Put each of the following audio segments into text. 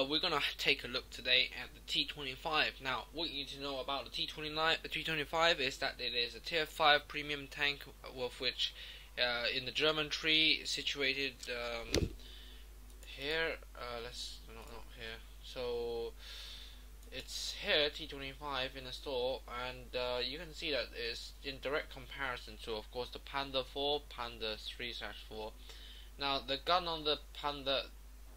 we're gonna take a look today at the T-25. Now, what you need to know about the T-25 is that it is a Tier 5 premium tank, with which, in the German tree, situated here. Let's not here. So it's here, T-25 in the store, and you can see that it's in direct comparison to, of course, the Panda 4, Panda 3/4. Now, the gun on the Panda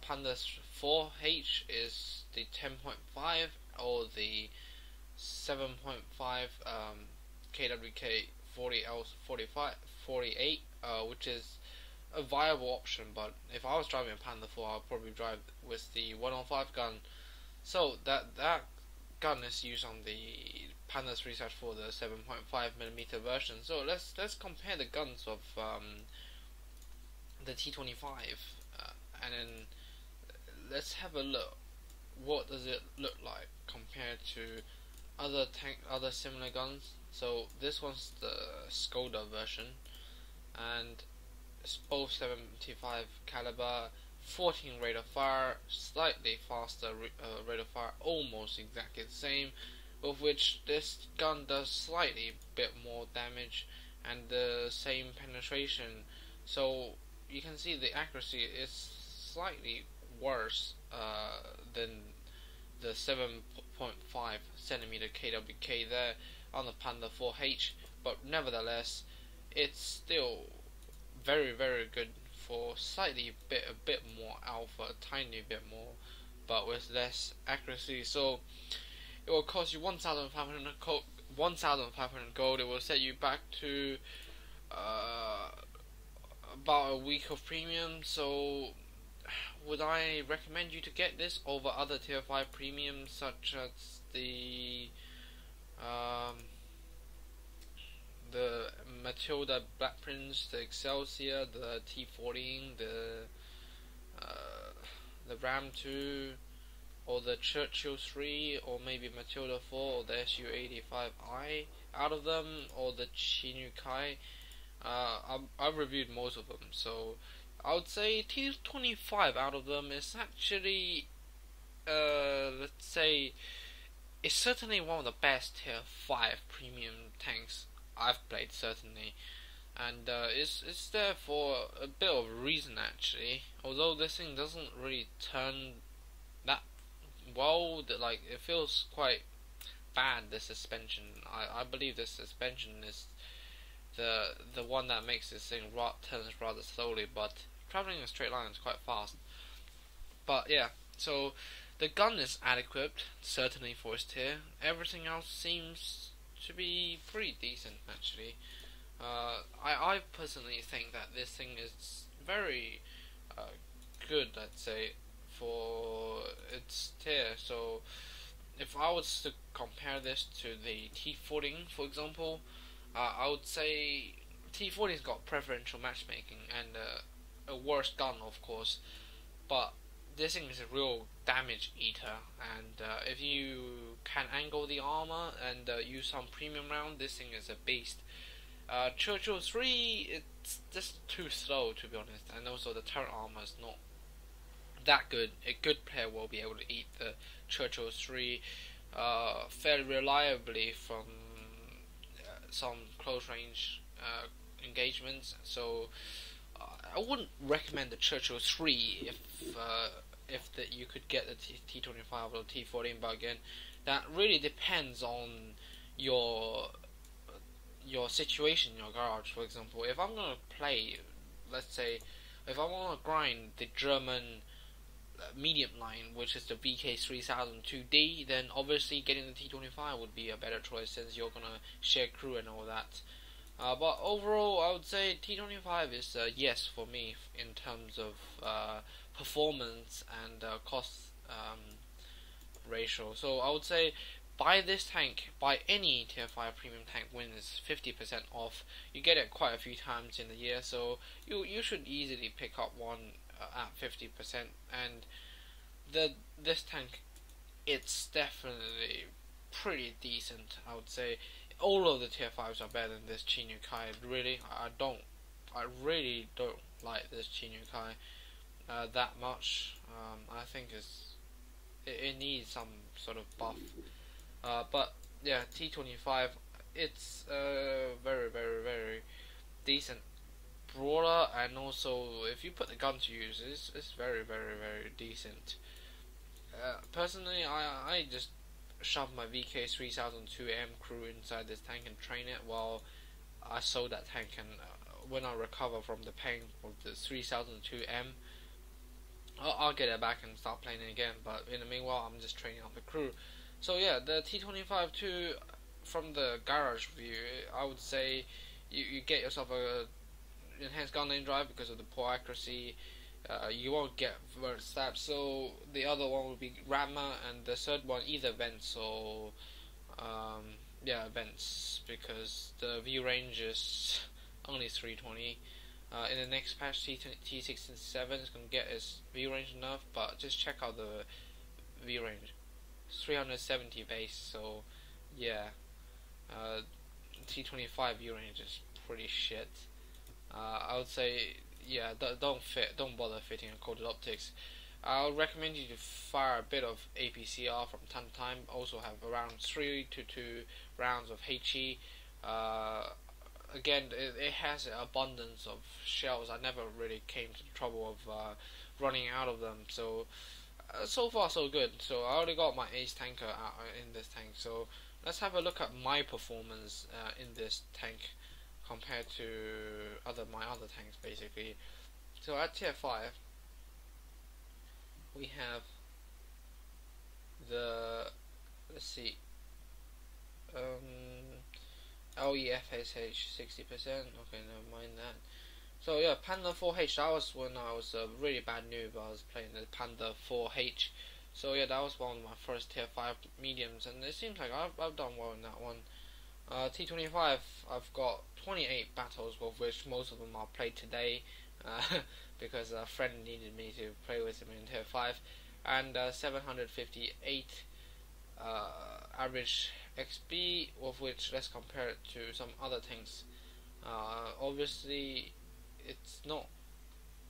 4H is the 10.5 or the 7.5 KWK 40L48, which is a viable option. But if I was driving a Panda 4, I'd probably drive with the 105 gun. So that gun is used on the Panda 3/4, the 7.5mm version. So let's compare the guns of the T-25, and then let's have a look. What does it look like compared to other similar guns? So this one's the Skoda version, and it's both 75 caliber, 14 rate of fire, slightly faster rate of fire, almost exactly the same, with which this gun does slightly bit more damage and the same penetration. So you can see the accuracy is slightly worse than the 7.5 centimeter KWK there on the Panda 4H, but nevertheless, it's still very good for a bit more alpha, a tiny bit more, but with less accuracy. So it will cost you 1,500 gold. It will set you back to about a week of premium. So would I recommend you to get this over other Tier 5 premiums such as the Matilda Black Prince, the Excelsior, the T14, the Ram 2, or the Churchill 3, or maybe Matilda 4, or the SU-85i out of them, or the Chi-Nu-Kai? I've reviewed most of them, so I would say T-25 out of them is actually, let's say, it's certainly one of the best Tier 5 premium tanks I've played, certainly, and it's there for a bit of a reason actually. Although this thing doesn't really turn that well, like it feels quite bad. The suspension, I believe this suspension is the one that makes this thing turns rather slowly, but traveling in a straight line is quite fast. But yeah, so the gun is adequate, certainly for its tier. Everything else seems to be pretty decent actually. I personally think that this thing is very good, I'd say, for its tier. So if I was to compare this to the T14, for example, I would say T14's got preferential matchmaking and a worse gun, of course, but this thing is a real damage eater, and if you can angle the armor and use some premium round, this thing is a beast. Churchill 3, it's just too slow, to be honest, and also the turret armor is not that good. A good player will be able to eat the Churchill 3 fairly reliably from some close range engagements. So I wouldn't recommend the Churchill 3 if you could get the T-25 or the T-14, but again, that really depends on your situation in your garage. For example, if I'm gonna play, let's say, if I want to grind the German medium line, which is the VK3000 2D, then obviously getting the T-25 would be a better choice, since you're gonna share crew and all that. But overall, I would say T-25 is a yes for me in terms of performance and cost ratio. So I would say buy this tank, buy any Tier 5 premium tank when it's 50% off. You get it quite a few times in the year, so you should easily pick up one at 50%. And this tank, it's definitely pretty decent, I would say. All of the Tier 5s are better than this Chi-Nu-Kai. Really, I really don't like this Chi-Nu-Kai that much. I think it's it needs some sort of buff. But yeah, T-25, it's very, very, very decent brawler, and also if you put the gun to use, it's very, very, very decent. Personally, I just shove my VK 3002M crew inside this tank and train it while I sold that tank, and when I recover from the pain of the 3002M, I'll get it back and start playing it again. But in the meanwhile, I'm just training up the crew. So yeah, the T-25 too, from the garage view, I would say you get yourself a enhanced gun lane drive because of the poor accuracy. You won't get word stabs, so the other one would be Rammer, and the third one either Vents or yeah, Vents, because the view range is only 320. In the next patch, T67 is going to get its view range enough, but just check out the view range. It's 370 base, so yeah, T25 view range is pretty shit. I would say, yeah, don't bother fitting a coded optics. I would recommend you to fire a bit of APCR from time to time. Also have around 3 to 2 rounds of HE. Again, it has an abundance of shells. I never really came to the trouble of running out of them. So, so far so good. So I already got my ace tanker out in this tank. So let's have a look at my performance in this tank compared to my other tanks basically. So at tier 5 we have the, let's see, LEFSH 60%, okay, never mind that. So yeah, Panda 4H, that was when I was a really bad noob. I was playing the Panda 4H. So yeah, that was one of my first tier 5 mediums, and it seems like I've done well in that one. T25, I've got 28 battles, of which most of them are played today, because a friend needed me to play with him in tier 5, and 758 average XP, of which, let's compare it to some other things. Obviously, it's not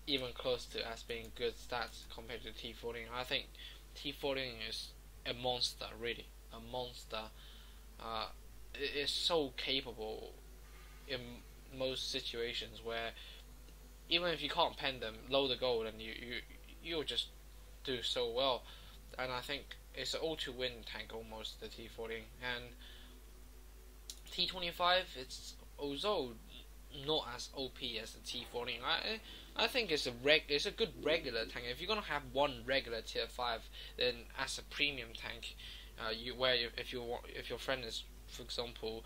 even close to as being good stats compared to T14. I think T14 is a monster, really, a monster. It is so capable in most situations where even if you can't pen them, load the gold, and you'll just do so well. And I think it's an all-to win tank almost, the T14. And T25, it's also not as OP as the T14. I think it's a good regular tank. If you're gonna have one regular tier 5, then as a premium tank, if your friend is, for example,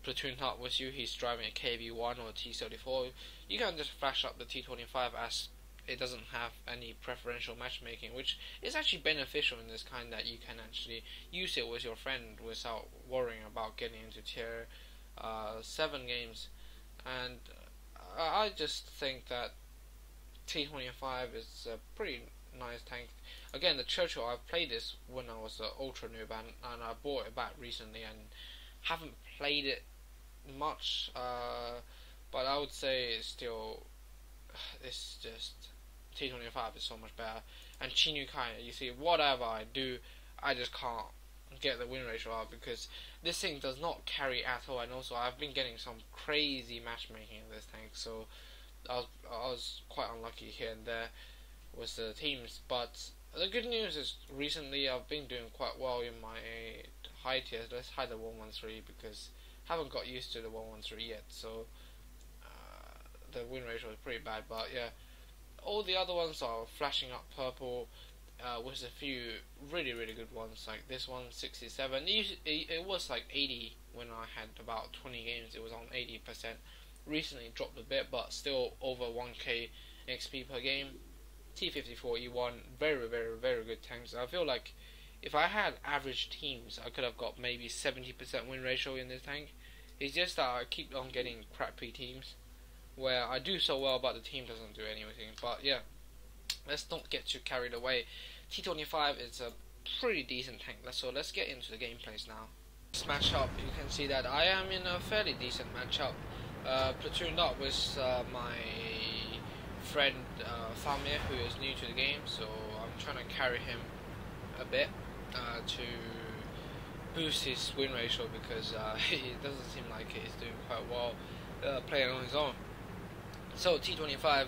platooned up with you, he's driving a KV1 or a T34, you can just flash up the T25 as it doesn't have any preferential matchmaking, which is actually beneficial in this kind, that you can actually use it with your friend without worrying about getting into tier 7 games. And I just think that T25 is a pretty nice tank. Again, the Churchill, I've played this when I was an ultra noob, and I bought it back recently and haven't played it much, but I would say it's still, it's just, T25 is so much better. And Chinukai, you see, whatever I do, I just can't get the win ratio up because this thing does not carry at all. And also, I've been getting some crazy matchmaking in this tank, so I was quite unlucky here and there with the teams. But the good news is recently I've been doing quite well in my high tiers. Let's hide the 113 because I haven't got used to the 113 yet, so the win ratio is pretty bad. But yeah, all the other ones are flashing up purple, with a few really good ones, like this one 67. It was like 80 when I had about 20 games. It was on 80%. Recently it dropped a bit, but still over 1k XP per game. T54 E1, very good tanks. I feel like if I had average teams, I could have got maybe 70% win ratio in this tank. It's just that I keep on getting crappy teams where I do so well but the team doesn't do anything. But yeah, let's not get too carried away. T25 is a pretty decent tank, so let's get into the gameplays now. This matchup, you can see that I am in a fairly decent matchup, platooned up with my friend Famir, who is new to the game, so I'm trying to carry him a bit to boost his win ratio, because it doesn't seem like he's doing quite well playing on his own. So T-25,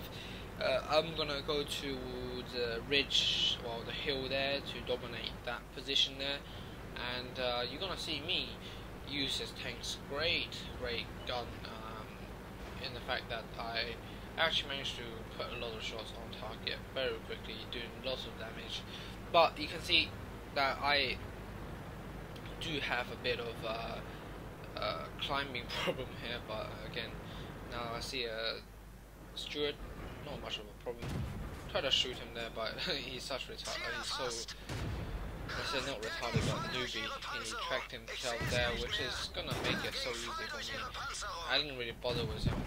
I'm gonna go to the ridge, well, the hill there, to dominate that position there, and you're gonna see me use this tank's great gun, in the fact that I actually managed to put a lot of shots on target very quickly, doing lots of damage. But you can see that I do have a bit of climbing problem here, but again, now I see a Stewart, not much of a problem. Try to shoot him there, but he's such retarded. He's so, I said not retarded, but newbie. He tracked himself there, which is gonna make it so easy for me. I didn't really bother with him.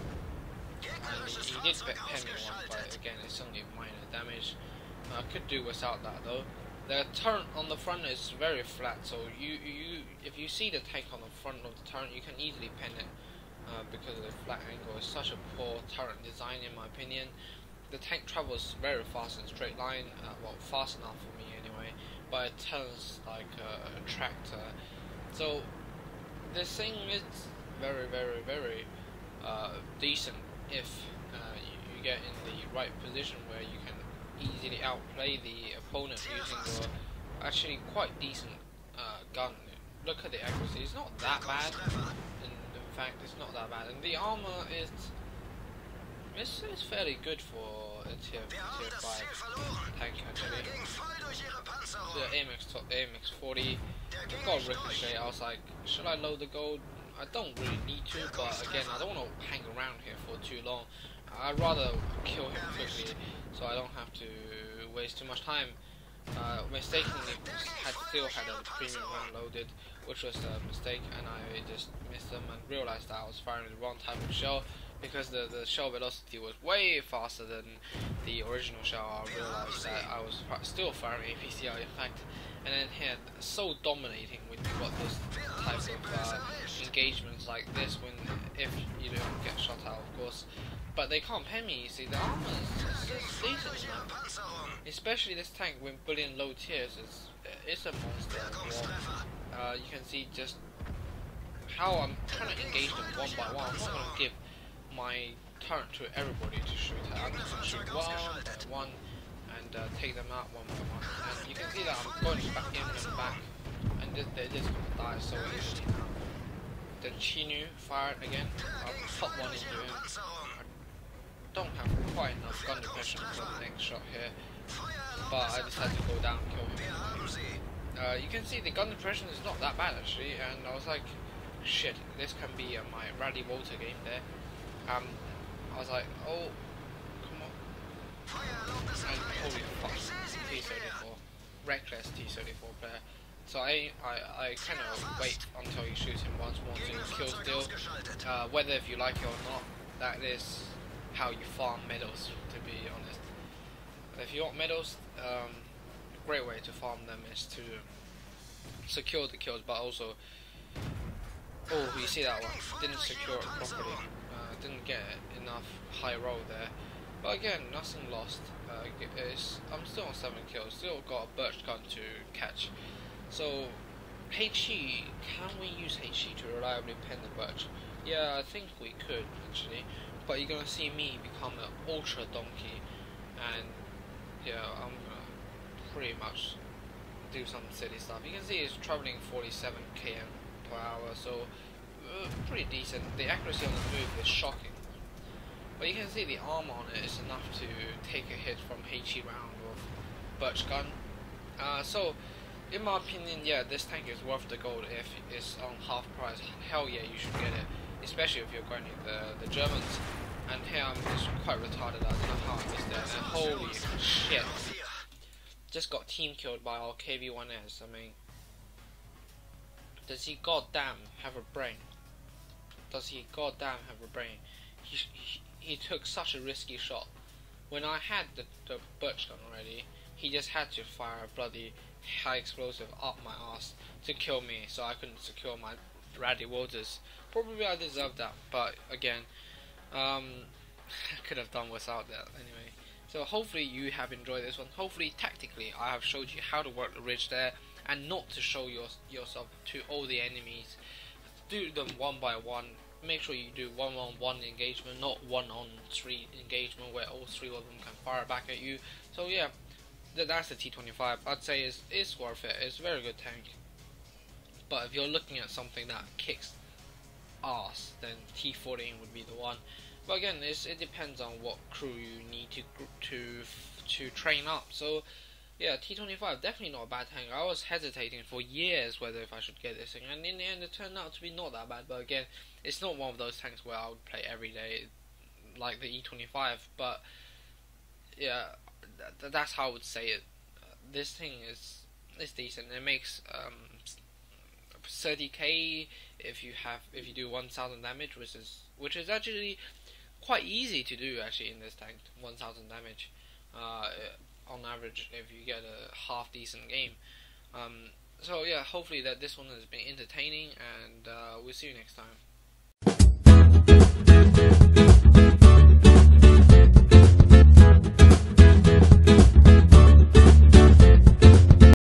And he did pen me one, but again, it's only minor damage. I could do without that though. The turret on the front is very flat, so if you see the tank on the front of the turret, you can easily pen it. Because of the flat angle. It's such a poor turret design in my opinion. The tank travels very fast in a straight line, well, fast enough for me anyway, but it turns like a tractor. So this thing is very decent if you get in the right position where you can easily outplay the opponent using your actually quite decent gun. Look at the accuracy, it's not that bad. In fact, it's not that bad, and the armor is fairly good for a tier 5 tank actually. So the AMX 40, I've got Ricochet. I was like, should I load the gold? I don't really need to, but again, I don't want to hang around here for too long. I'd rather kill him quickly, so I don't have to waste too much time. Mistakenly still had a premium round loaded, which was a mistake, and I just missed them and realized that I was firing the wrong type of shell, because the shell velocity was way faster than the original shell. I realized that I was still firing APCR in fact, and then here, so dominating when you got this type of engagements like this, when if you don't get shot out of course. But they can't pen me, you see. The armor is decent enough. Especially this tank with billion low tiers, it's a monster as well. You can see just how I'm trying to engage them one by one. I'm not going to give my turret to everybody to shoot at. I'm just going to shoot one by one and take them out one by one. And you can see that I'm going back in and back, and they're just going to die so easily now. The Chinu fired again. I'll pop one into him. Don't have quite enough gun depression for the next shot here, but I decided to go down and kill him. You can see the gun depression is not that bad actually, and I was like, shit, this can be my Rally Walter game there. I was like, oh, come on. And holy fuck, T-34, reckless T-34 player. So I kind of wait until you shoot him once more to kill steal. Whether if you like it or not, that is how you farm medals, to be honest. If you want medals, a great way to farm them is to secure the kills, but also, oh, you see that one, didn't secure it properly, didn't get enough high roll there, but again, nothing lost. I'm still on 7 kills, still got a birch gun to catch. So HE, can we use HE to reliably pen the birch? Yeah, I think we could actually. But you're gonna see me become an ultra donkey, and yeah, I'm gonna pretty much do some silly stuff. You can see it's traveling 47 km per hour, so pretty decent. The accuracy on the move is shocking, but you can see the armor on it is enough to take a hit from HE round of birch gun. So in my opinion, yeah, this tank is worth the gold if it's on half price. Hell yeah, you should get it, especially if you're going to the Germans. And here I'm just quite retarded, I don't know how I missed that. Holy shit. Just got team killed by our KV-1S. I mean, does he goddamn have a brain? Does he goddamn have a brain? He took such a risky shot. When I had the birch gun already, he just had to fire a bloody high explosive up my ass to kill me, so I couldn't secure my Rally Waters. Probably I deserved that, but again, I could have done without that anyway. So hopefully you have enjoyed this one. Hopefully tactically I have showed you how to work the ridge there, and not to show yourself to all the enemies. Do them one by one. Make sure you do one-on-one engagement, not one-on-three engagement where all three of them can fire back at you. So yeah, that's the T-25. I'd say it's worth it. It's a very good tank. But if you're looking at something that kicks ass, then T-14 would be the one. But again, it depends on what crew you need to train up. So yeah, T-25 definitely not a bad tank. I was hesitating for years whether if I should get this thing, and in the end it turned out to be not that bad. But again, it's not one of those tanks where I would play every day like the E25. But yeah, that's how I would say it. This thing is decent. It makes 30k if you do 1000 damage, which is actually quite easy to do actually in this tank. 1000 damage on average if you get a half decent game. So yeah, hopefully that this one has been entertaining, and we'll see you next time.